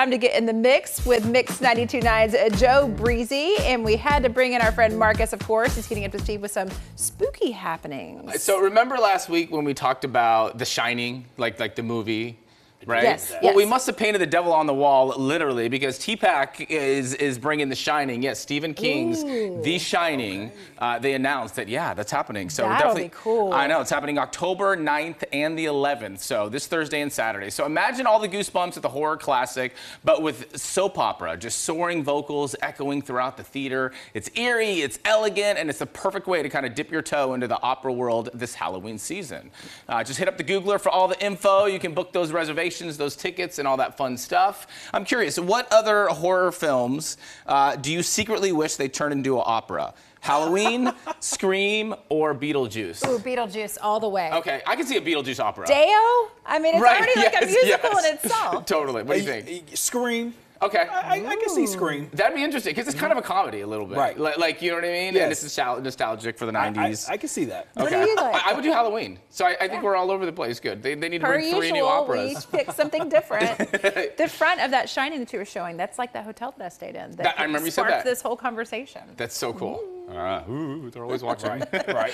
time to get in the mix with Mix 92.9's Joe Breezy. And we had to bring in our friend Marcus, of course. He's getting up to speed with some spooky happenings. So remember last week when we talked about The Shining, like the movie? Right? Yes. Well, we must have painted the devil on the wall, literally, because T-Pac is bringing The Shining. Yes, Stephen King's The Shining. Okay. They announced that, yeah, that's happening. So that'll definitely, be cool. I know, it's happening October 9th and the 11th. So this Thursday and Saturday. So imagine all the goosebumps at the horror classic, but with soap opera, just soaring vocals echoing throughout the theater. It's eerie, it's elegant, and it's the perfect way to kind of dip your toe into the opera world this Halloween season. Just hit up the Googler for all the info. You can book those reservations, those tickets, and all that fun stuff. I'm curious, what other horror films do you secretly wish they turned into an opera? Halloween, Scream, or Beetlejuice? Ooh, Beetlejuice all the way. Okay, I can see a Beetlejuice opera. Deo? I mean, it's already like a musical in itself. Totally. What do you think? Scream. Okay. I can see Scream. That'd be interesting, because it's kind of a comedy a little bit. Right. Like, you know what I mean? Yes. And it's nostalgic for the 90s. I can see that. What do you like? I would do Halloween. So I think we're all over the place. Good. They need to Per bring 3 new operas. we each pick something different. The front of that Shining that you were showing, that's like the hotel that I stayed in. I remember you said that. This whole conversation. That's so cool. They're always watching. Right.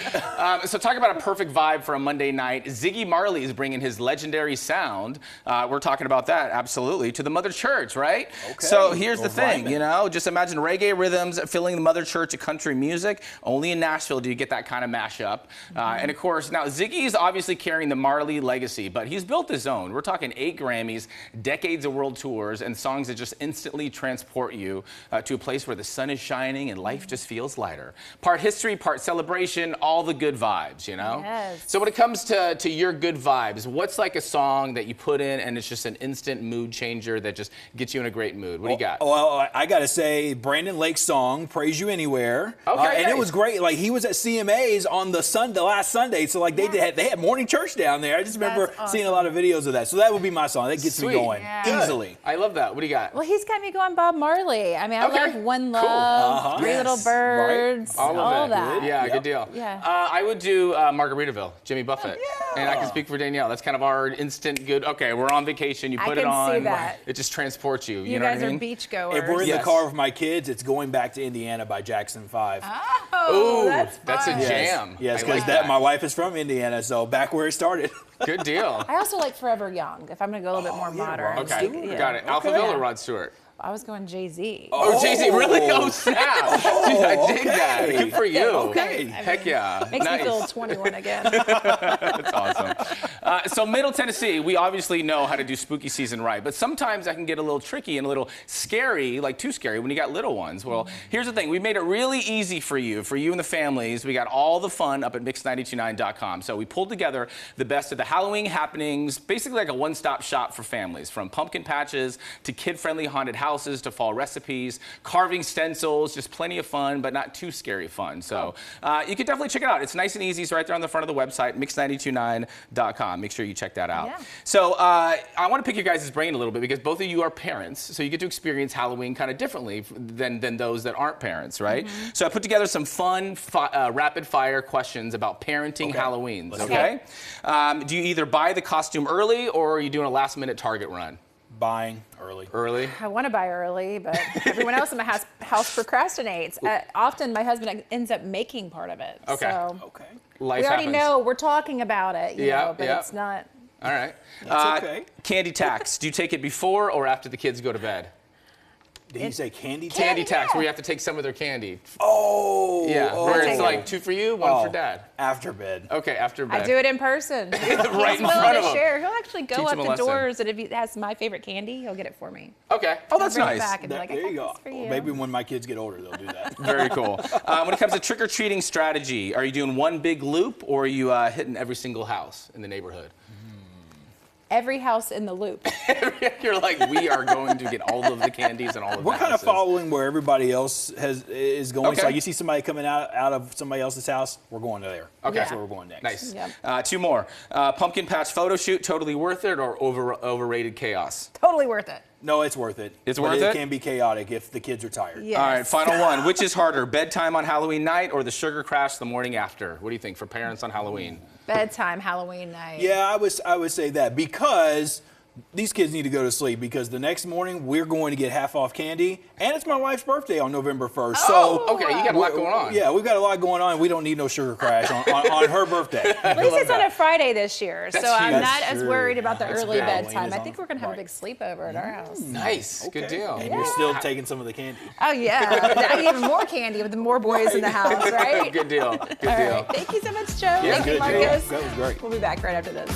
So talk about a perfect vibe for a Monday night. Ziggy Marley is bringing his legendary sound. We're talking about that, absolutely, to the Mother Church, right? Okay. So here's the thing, you know, just imagine reggae rhythms filling the Mother Church of country music. Only in Nashville do you get that kind of mashup. And of course, now Ziggy is obviously carrying the Marley legacy, but he's built his own. We're talking 8 Grammys, decades of world tours, and songs that just instantly transport you to a place where the sun is shining and life just feels lighter. Part history, part celebration, all the good vibes, you know? Yes. So when it comes to your good vibes, what's like a song that you put in and it's just an instant mood changer that just gets you in a great mood? What do you got? Well, I got to say, Brandon Lake's song, Praise You Anywhere. Okay, and it was great. Like, he was at CMA's on the last Sunday, so like they had morning church down there. I just remember seeing a lot of videos of that. So that would be my song. That gets me going easily. I love that. What do you got? Well, he's got me going Bob Marley. I mean, I love One Cool. Love, Three Little Birds, all of that. Yeah, good deal. Yeah. I would do Margaritaville, Jimmy Buffett. And I can speak for Danielle. That's kind of our instant good. Okay, we're on vacation. You put it on. See that. It just transports you. You know guys what I mean? are beach goers. If we're in the car with my kids, it's Going Back to Indiana by Jackson 5. Oh, that's a jam. Yes, because my wife is from Indiana, so back where it started. Good deal. I also like Forever Young, if I'm going to go a little bit more modern. Okay, got it. Alphaville or Rod Stewart? I was going Jay-Z. Oh, Jay-Z, really? Oh, snap. Dude, I dig that. Good for you. Okay. Heck yeah. Makes me feel 21 again. That's awesome. So Middle Tennessee, we obviously know how to do spooky season right, but sometimes that can get a little tricky and a little scary, like too scary when you got little ones. Well, here's the thing. We made it really easy for you and the families. We got all the fun up at mix929.com. So we pulled together the best of the Halloween happenings, basically like a one-stop shop for families, from pumpkin patches to kid-friendly haunted houses to fall recipes, carving stencils, just plenty of fun, but not too scary fun. So you can definitely check it out. It's nice and easy. It's right there on the front of the website, mix929.com. Make sure you check that out. Yeah. So I want to pick your guys' brain a little bit because both of you are parents, so you get to experience Halloween kind of differently than those that aren't parents, right? So I put together some fun, rapid-fire questions about parenting Halloweens, okay? Do you either buy the costume early or are you doing a last-minute Target run? Buying early. Early? I want to buy early, but everyone else in my house procrastinates. Often my husband ends up making part of it. Okay. So Life we already happens. know we're talking about it, you know, but it's not. All right. That's okay. Candy tax. Do you take it before or after the kids go to bed? Did he say candy tax? Candy tax, where you have to take some of their candy. Oh. Yeah, where it's like 2 for you, 1 for dad. After bed. Okay, after bed. I do it in person. Right in He's front of willing to him. share. He'll actually go Teach up him a the lesson. doors, and if he has my favorite candy, he'll get it for me. Okay. Oh, that's Bring it nice. back and be like, There you go. this for you. Well, maybe when my kids get older, they'll do that. Very cool. When it comes to trick-or-treating strategy, are you doing one big loop or are you hitting every single house in the neighborhood? Every house in the loop. You're like, we are going to get all of the candies and all of the We're kind of following where everybody else is going. Okay. So you see somebody coming out of somebody else's house, we're going to there. Okay. That's where we're going next. Nice. Yep. 2 more. Pumpkin patch photo shoot, totally worth it or overrated chaos? Totally worth it. No, it's worth it. It's but worth it? It can be chaotic if the kids are tired. Yes. All right, final one. Which is harder, bedtime on Halloween night or the sugar crash the morning after? What do you think for parents on Halloween? Bedtime, Halloween night. Yeah, I would say that because these kids need to go to sleep because the next morning we're going to get half off candy, and it's my wife's birthday on November 1st. Oh, okay, you got a lot going on. Yeah, we've got a lot going on. We don't need no sugar crash on her birthday. At least it's on a Friday this year, so I'm huge. not as worried about the early good. bedtime. I think we're going to have a big sleepover at our house. Nice, good deal. And you're still taking some of the candy. Oh, yeah. I need even more candy with the more boys in the house, right? Good deal. Good All deal. right. Thank you so much, Joe. Yeah, Thank you, good deal. Marcus. That was great. We'll be back right after this.